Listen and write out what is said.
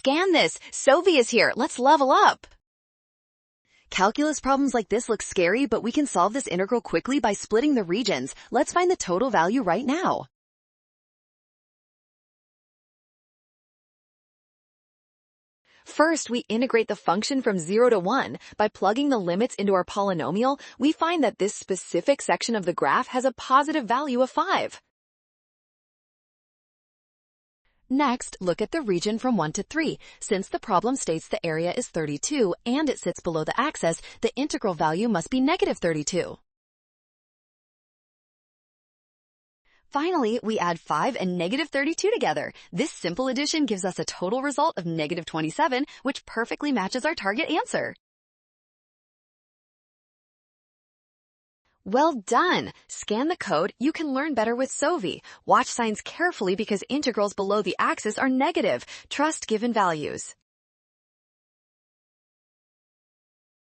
Scan this. Sovi is here. Let's level up. Calculus problems like this look scary, but we can solve this integral quickly by splitting the regions. Let's find the total value right now. First, we integrate the function from 0 to 1. By plugging the limits into our polynomial, we find that this specific section of the graph has a positive value of 5. Next, look at the region from 1 to 3. Since the problem states the area is 32 and it sits below the axis, the integral value must be negative 32. Finally, we add 5 and negative 32 together. This simple addition gives us a total result of negative 27, which perfectly matches our target answer. Well done! Scan the code. You can learn better with Sovi. Watch signs carefully because integrals below the axis are negative. Trust given values.